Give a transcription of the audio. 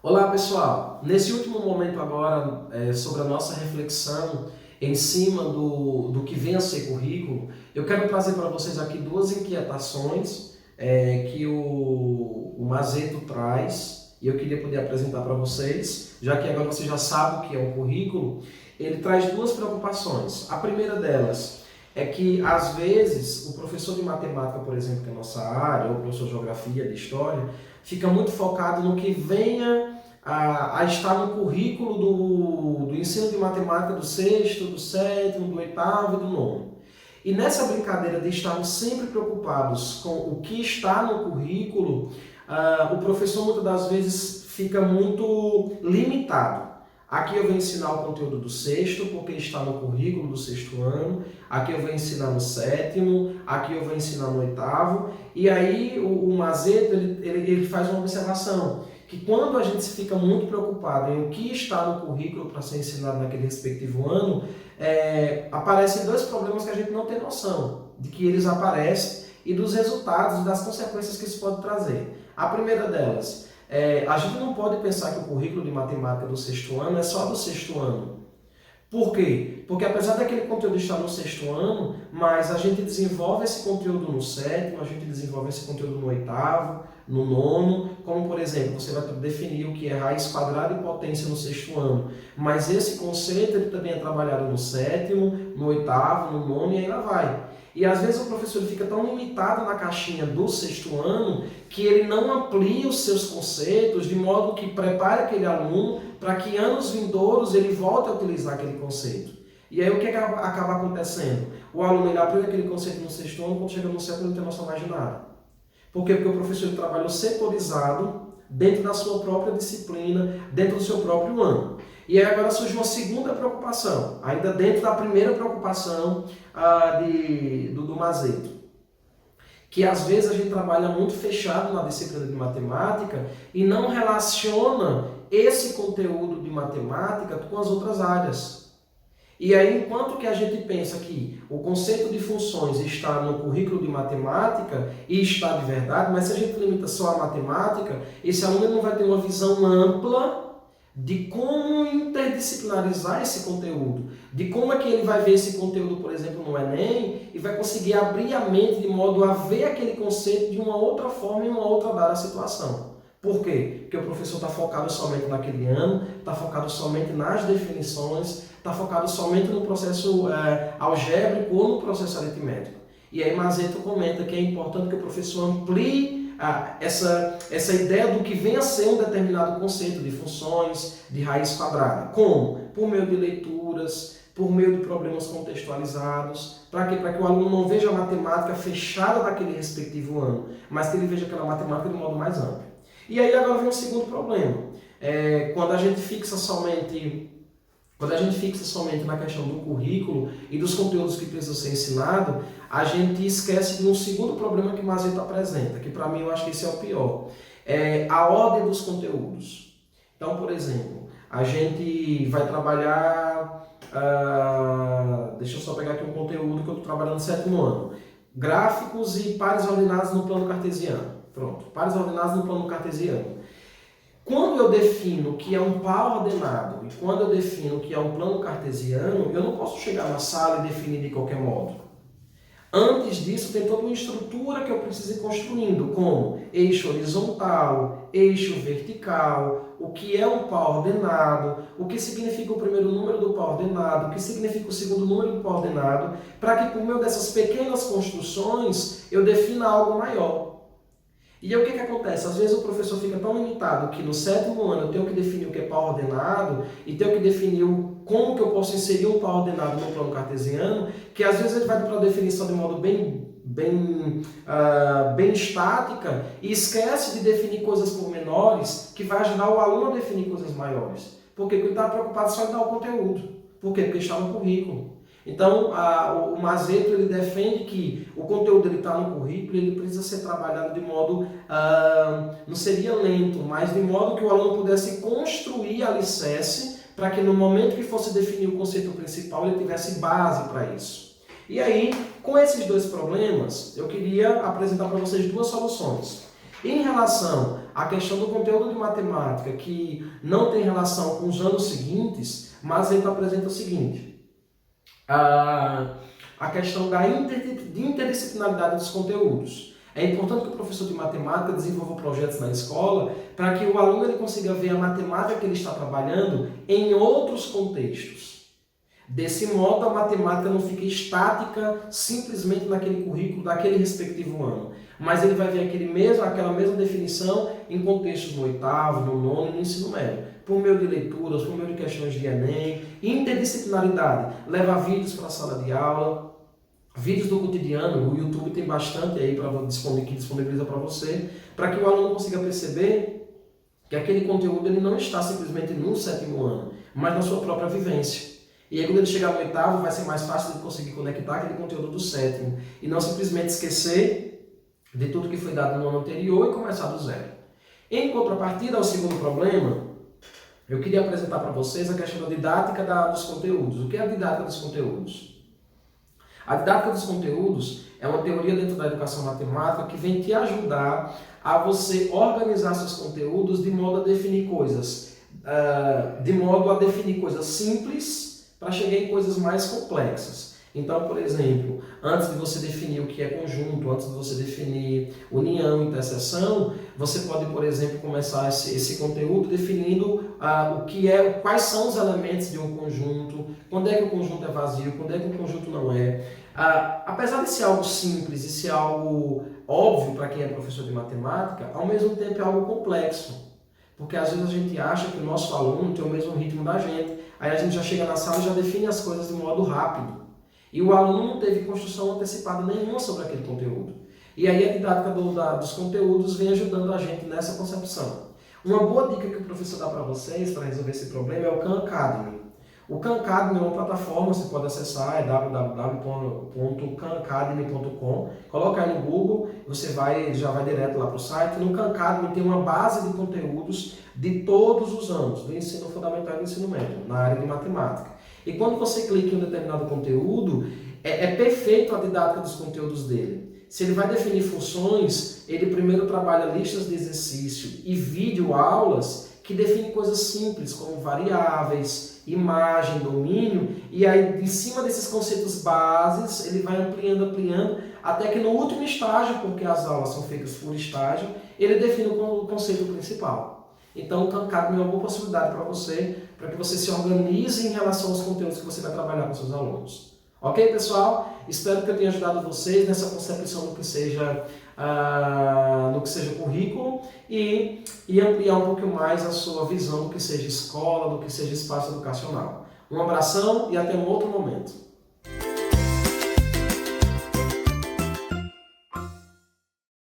Olá pessoal, nesse último momento agora sobre a nossa reflexão em cima do que vem a ser currículo, eu quero trazer para vocês aqui duas inquietações que o Mazeto traz e eu queria poder apresentar para vocês, já que agora você já sabe o que é um currículo. Ele traz duas preocupações. A primeira delas é que às vezes o professor de matemática, por exemplo, que é a nossa área, ou o professor de geografia, de história, fica muito focado no que venha a estar no currículo do ensino de matemática do sexto, do sétimo, do oitavo e do nono. E nessa brincadeira de estarmos sempre preocupados com o que está no currículo, o professor muitas das vezes fica muito limitado. Aqui eu vou ensinar o conteúdo do sexto, porque está no currículo do sexto ano. Aqui eu vou ensinar no sétimo, aqui eu vou ensinar no oitavo. E aí o Mazeto ele faz uma observação, que quando a gente fica muito preocupado em o que está no currículo para ser ensinado naquele respectivo ano, aparecem dois problemas que a gente não tem noção de que eles aparecem e dos resultados e das consequências que isso pode trazer. A primeira delas, a gente não pode pensar que o currículo de matemática do sexto ano é só do sexto ano. Por quê? Porque apesar daquele conteúdo estar no sexto ano, mas a gente desenvolve esse conteúdo no sétimo, a gente desenvolve esse conteúdo no oitavo, no nono, como por exemplo, você vai definir o que é raiz quadrada e potência no sexto ano. Mas esse conceito ele também é trabalhado no sétimo, no oitavo, no nono e ainda vai. E às vezes o professor fica tão limitado na caixinha do sexto ano que ele não amplia os seus conceitos de modo que prepare aquele aluno para que anos vindouros ele volte a utilizar aquele conceito. E aí o que acaba acontecendo? O aluno ele aprende aquele conceito no sexto ano, quando chega no sétimo ele não tem noção mais de nada. Por quê? Porque o professor ele trabalhou setorizado dentro da sua própria disciplina, dentro do seu próprio ano. E aí agora surge uma segunda preocupação, ainda dentro da primeira preocupação do Mazeto, que às vezes a gente trabalha muito fechado na disciplina de matemática e não relaciona esse conteúdo de matemática com as outras áreas. E aí, enquanto que a gente pensa que o conceito de funções está no currículo de matemática e está de verdade, mas se a gente limita só a matemática, esse aluno não vai ter uma visão ampla de como interdisciplinarizar esse conteúdo, de como é que ele vai ver esse conteúdo, por exemplo, no Enem, e vai conseguir abrir a mente de modo a ver aquele conceito de uma outra forma em uma outra dada situação. Por quê? Porque o professor está focado somente naquele ano, está focado somente nas definições, está focado somente no processo algébrico ou no processo aritmético. E aí Mazeto comenta que é importante que o professor amplie essa ideia do que vem a ser um determinado conceito de funções, de raiz quadrada. Como? Por meio de leituras, por meio de problemas contextualizados. Para quê? Para que o aluno não veja a matemática fechada daquele respectivo ano, mas que ele veja aquela matemática de modo mais amplo. E aí agora vem um segundo problema. Quando a gente fixa somente na questão do currículo e dos conteúdos que precisam ser ensinados, a gente esquece de um segundo problema que o Mazeto apresenta, que para mim eu acho que esse é o pior. É a ordem dos conteúdos. Então, por exemplo, a gente vai trabalhar... deixa eu só pegar aqui um conteúdo que eu estou trabalhando no sétimo ano. Gráficos e pares ordenados no plano cartesiano. Pronto, pares ordenados no plano cartesiano. Quando eu defino que é um par ordenado e quando eu defino que é um plano cartesiano, eu não posso chegar na sala e definir de qualquer modo. Antes disso, tem toda uma estrutura que eu preciso ir construindo, como eixo horizontal, eixo vertical, o que é um par ordenado, o que significa o primeiro número do par ordenado, o que significa o segundo número do par ordenado, para que por meio dessas pequenas construções eu defina algo maior. E aí o que acontece? Às vezes o professor fica tão limitado que no sétimo ano eu tenho que definir o que é par ordenado e tenho que definir como que eu posso inserir um par ordenado no plano cartesiano, que às vezes ele vai para a definição de modo bem estática e esquece de definir coisas pormenores que vai ajudar o aluno a definir coisas maiores. Por quê? Porque ele está preocupado só em dar o conteúdo. Por quê? Porque está no currículo. Então, o Mazeto ele defende que o conteúdo está no currículo, ele precisa ser trabalhado de modo, não seria lento, mas de modo que o aluno pudesse construir alicerce para que no momento que fosse definir o conceito principal, ele tivesse base para isso. E aí, com esses dois problemas, eu queria apresentar para vocês duas soluções. Em relação à questão do conteúdo de matemática, que não tem relação com os anos seguintes, mas ele apresenta o seguinte: a questão da interdisciplinaridade dos conteúdos. É importante que o professor de matemática desenvolva projetos na escola para que o aluno ele consiga ver a matemática que ele está trabalhando em outros contextos. Desse modo, a matemática não fica estática simplesmente naquele currículo daquele respectivo ano, mas ele vai ver aquela mesma definição em contextos no oitavo, no nono e no ensino médio, por meio de leituras, por meio de questões de Enem, interdisciplinaridade, levar vídeos para a sala de aula, vídeos do cotidiano, o YouTube tem bastante aí que disponibiliza para você, para que o aluno consiga perceber que aquele conteúdo ele não está simplesmente no sétimo ano, mas na sua própria vivência. E aí quando ele chegar no oitavo, vai ser mais fácil de conseguir conectar aquele conteúdo do sétimo, e não simplesmente esquecer de tudo que foi dado no ano anterior e começar do zero. Em contrapartida ao segundo problema, eu queria apresentar para vocês a questão da didática dos conteúdos. O que é a didática dos conteúdos? A didática dos conteúdos é uma teoria dentro da educação matemática que vem te ajudar a você organizar seus conteúdos de modo a definir coisas, simples para chegar em coisas mais complexas. Então, por exemplo, antes de você definir o que é conjunto, antes de você definir união, interseção, você pode, por exemplo, começar esse conteúdo definindo quais são os elementos de um conjunto, quando é que o conjunto é vazio, quando é que o conjunto não é. Apesar de ser algo simples e ser algo óbvio para quem é professor de matemática, ao mesmo tempo é algo complexo. Porque às vezes a gente acha que o nosso aluno tem o mesmo ritmo da gente, aí a gente já chega na sala e já define as coisas de modo rápido. E o aluno não teve construção antecipada nenhuma sobre aquele conteúdo. E aí a didática dos conteúdos vem ajudando a gente nessa concepção. Uma boa dica que o professor dá para vocês para resolver esse problema é o Khan Academy. O Khan Academy é uma plataforma, você pode acessar, é www.khanacademy.com. Coloca aí no Google, você já vai direto lá para o site. No Khan Academy tem uma base de conteúdos de todos os anos, do ensino fundamental e do ensino médio, na área de matemática. E quando você clica em um determinado conteúdo, é perfeito a didática dos conteúdos dele. Se ele vai definir funções, ele primeiro trabalha listas de exercício e videoaulas que definem coisas simples, como variáveis, imagem, domínio, e aí em cima desses conceitos bases, ele vai ampliando, até que no último estágio, porque as aulas são feitas por estágio, ele define o conceito principal. Então o Khan Academy é uma boa possibilidade para que você se organize em relação aos conteúdos que você vai trabalhar com seus alunos. Ok, pessoal? Espero que eu tenha ajudado vocês nessa concepção do que seja currículo e ampliar um pouco mais a sua visão do que seja escola, do que seja espaço educacional. Um abração e até um outro momento.